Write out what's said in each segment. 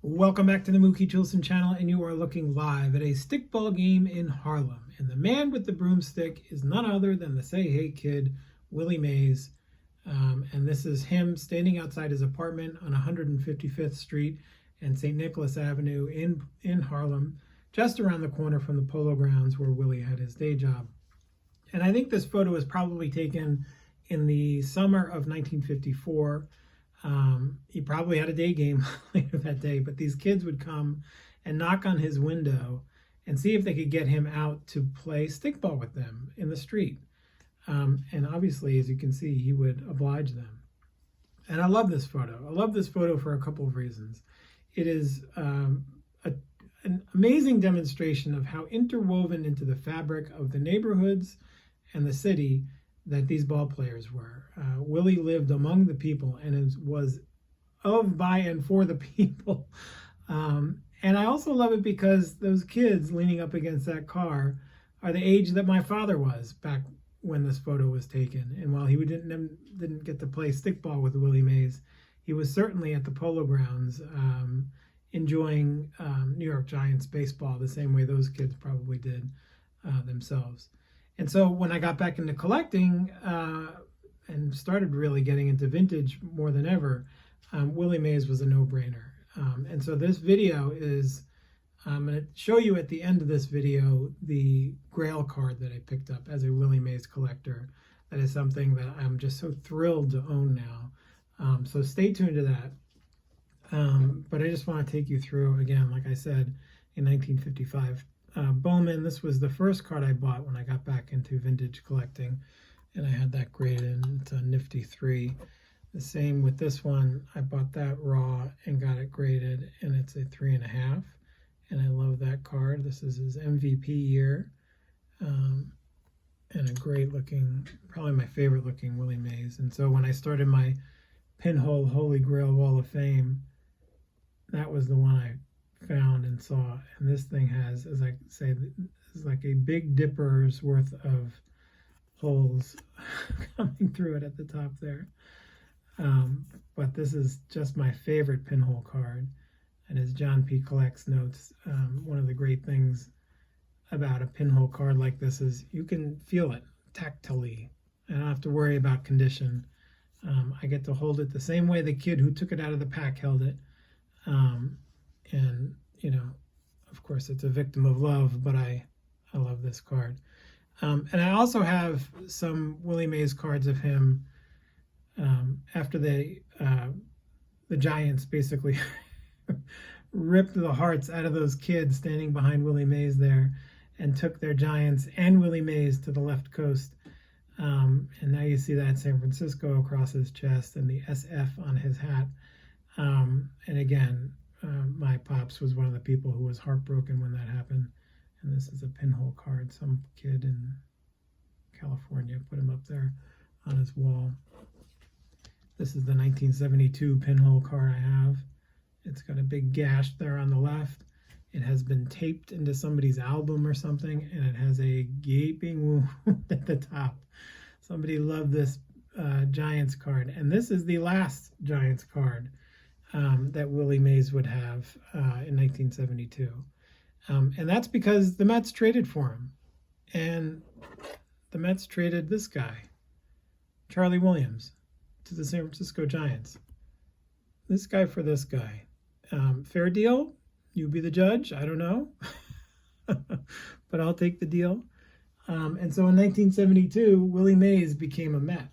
Welcome back to the Mookie Chilson channel, and you are looking live at a stickball game in Harlem. And the man with the broomstick is none other than the Say Hey Kid, Willie Mays. And this is him standing outside his apartment on 155th Street and St. Nicholas Avenue in Harlem, just around the corner from the Polo Grounds where Willie had his day job. And I think this photo was probably taken in the summer of 1954. He probably had a day game later that day, but these kids would come and knock on his window and see if they could get him out to play stickball with them in the street. And obviously, as you can see, he would oblige them. And I love this photo. I love this photo for a couple of reasons. It is an amazing demonstration of how interwoven into the fabric of the neighborhoods and the city that these ball players were. Willie lived among the people and was of, by, and for the people. And I also love it because those kids leaning up against that car are the age that my father was back when this photo was taken. And while he didn't get to play stickball with Willie Mays, he was certainly at the Polo Grounds enjoying New York Giants baseball the same way those kids probably did themselves. And so when I got back into collecting and started really getting into vintage more than ever, Willie Mays was a no-brainer. And so this video is, I'm going to show you at the end of this video the Grail card that I picked up as a Willie Mays collector. That is something that I'm just so thrilled to own now. So stay tuned to that. But I just want to take you through, again, like I said, in 1955. Bowman, this was the first card I bought when I got back into vintage collecting, and I had that graded. It's a nifty 3. The same with this one. I bought that raw and got it graded, and it's a 3.5. And I love that card. This is his MVP year, and a great looking, probably my favorite looking Willie Mays. And so when I started my Pinhole Holy Grail Wall of Fame, that was the one I found and saw. And this thing has, as I say, is like a Big Dipper's worth of holes coming through it at the top there. But this is just my favorite pinhole card. And as John P. Collects notes, one of the great things about a pinhole card like this is you can feel it tactilely. I don't have to worry about condition. I get to hold it the same way the kid who took it out of the pack held it. And, you know, of course, it's a victim of love, but I love this card. And I also have some Willie Mays cards of him after the Giants basically ripped the hearts out of those kids standing behind Willie Mays there and took their Giants and Willie Mays to the left coast. And now you see that San Francisco across his chest and the SF on his hat. And again, my pops was one of the people who was heartbroken when that happened. And this is a pinhole card. Some kid in California put him up there on his wall. This is the 1972 pinhole card I have. It's got a big gash there on the left. It has been taped into somebody's album or something, and it has a gaping wound at the top. Somebody loved this Giants card. And this is the last Giants card that Willie Mays would have in 1972. And that's because the Mets traded for him. And the Mets traded this guy, Charlie Williams, to the San Francisco Giants. This guy for this guy. Fair deal? You be the judge? I don't know. But I'll take the deal. And so in 1972, Willie Mays became a Met.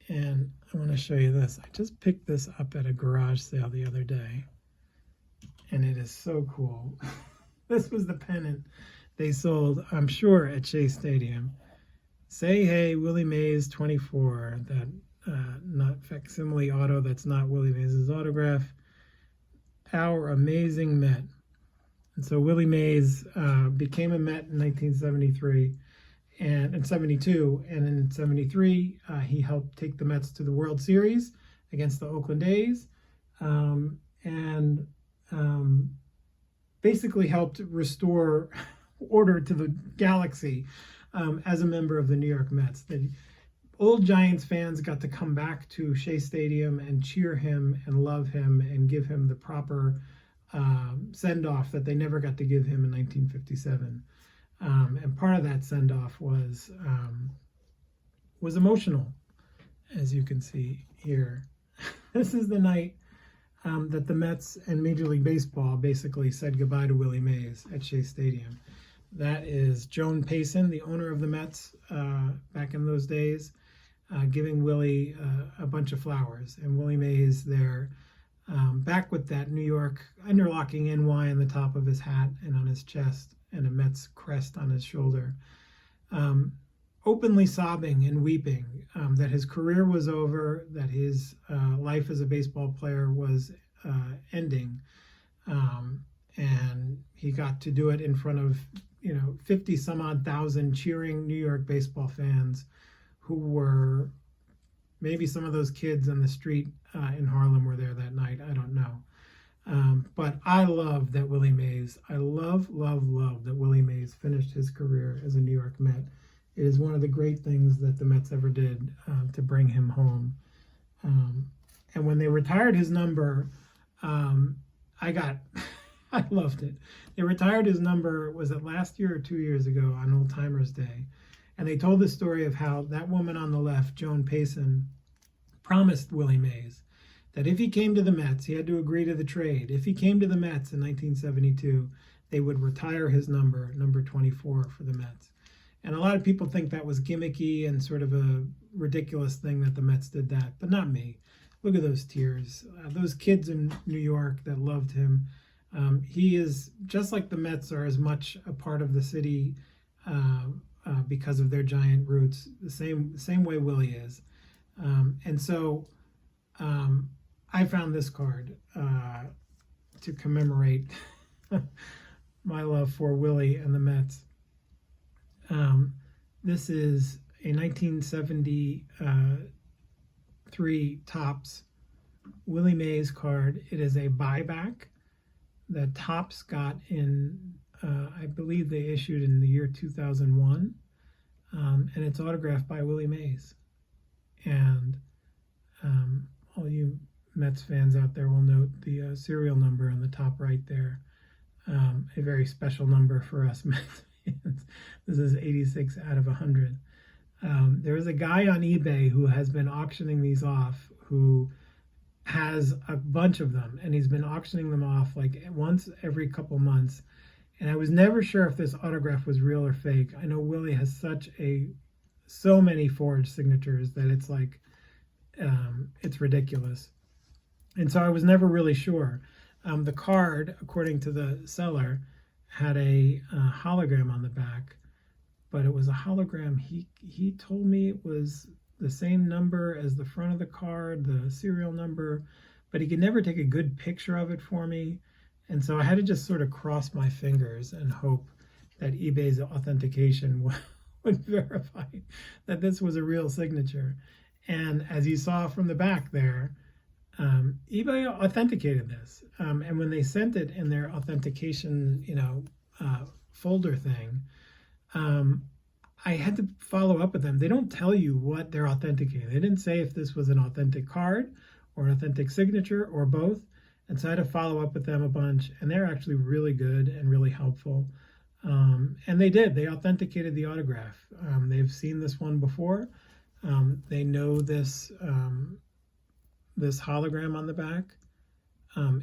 And I want to show you this. I just picked this up at a garage sale the other day, and it is so cool. This was the pennant they sold, I'm sure, at Shea Stadium. Say Hey, Willie Mays 24. That not facsimile auto that's not Willie Mays' autograph. Our amazing Met. And so Willie Mays became a Met in 1973. And in 72, and in 73, he helped take the Mets to the World Series against the Oakland A's, and basically helped restore order to the galaxy as a member of the New York Mets. The old Giants fans got to come back to Shea Stadium and cheer him and love him and give him the proper send-off that they never got to give him in 1957. And part of that send-off was emotional, as you can see here. This is the night that the Mets and Major League Baseball basically said goodbye to Willie Mays at Shea Stadium. That is Joan Payson, the owner of the Mets back in those days, giving Willie a bunch of flowers. And Willie Mays there, back with that New York interlocking NY on the top of his hat and on his chest, and a Mets crest on his shoulder, openly sobbing and weeping that his career was over, that his life as a baseball player was ending, and he got to do it in front of 50 some odd thousand cheering New York baseball fans, who were maybe some of those kids on the street in Harlem were there that night. I don't know. But I love that Willie Mays, I love that Willie Mays finished his career as a New York Met. It is one of the great things that the Mets ever did to bring him home. And when they retired his number, I loved it. They retired his number, was it last year or 2 years ago on Old Timers Day? And they told the story of how that woman on the left, Joan Payson, promised Willie Mays that if he came to the Mets, he had to agree to the trade. If he came to the Mets in 1972, they would retire his number 24 for the Mets. And a lot of people think that was gimmicky and sort of a ridiculous thing that the Mets did that, but not me. Look at those tears. Those kids in New York that loved him. He is, just like the Mets are as much a part of the city because of their giant roots, the same way Willie is. And so I found this card to commemorate my love for Willie and the Mets. This is a 1973 Topps Willie Mays card. It is a buyback that Topps got in, I believe they issued in the year 2001, and it's autographed by Willie Mays. And all you Mets fans out there will note the serial number on the top right there, a very special number for us Mets fans. This is 86 out of 100. There is a guy on eBay who has been auctioning these off, who has a bunch of them, and he's been auctioning them off like once every couple months. And I was never sure if this autograph was real or fake. I know Willie has so many forged signatures that it's like, it's ridiculous. And so I was never really sure. The card, according to the seller, had a hologram on the back, but it was a hologram. He told me it was the same number as the front of the card, the serial number, but he could never take a good picture of it for me. And so I had to just sort of cross my fingers and hope that eBay's authentication would verify that this was a real signature. And as you saw from the back there, eBay authenticated this. And when they sent it in their authentication, folder thing, I had to follow up with them. They don't tell you what they're authenticating. They didn't say if this was an authentic card or an authentic signature or both. And so I had to follow up with them a bunch, and they're actually really good and really helpful. And they did. They authenticated the autograph. They've seen this one before. They know this hologram on the back.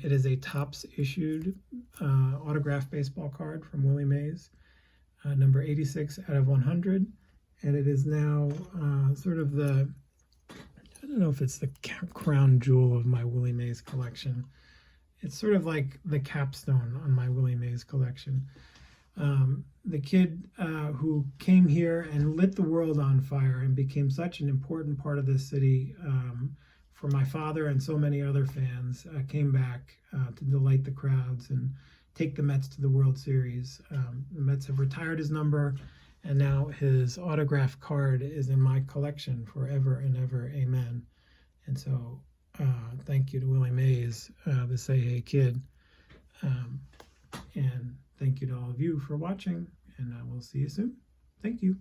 It is a Topps issued autographed baseball card from Willie Mays, number 86 out of 100. And it is now sort of I don't know if it's the crown jewel of my Willie Mays collection. It's sort of like the capstone on my Willie Mays collection. The kid who came here and lit the world on fire and became such an important part of this city for my father and so many other fans, came back to delight the crowds and take the Mets to the World Series. The Mets have retired his number, and now his autograph card is in my collection forever and ever. Amen. And so thank you to Willie Mays, the Say Hey Kid. And thank you to all of you for watching, and I will see you soon. Thank you.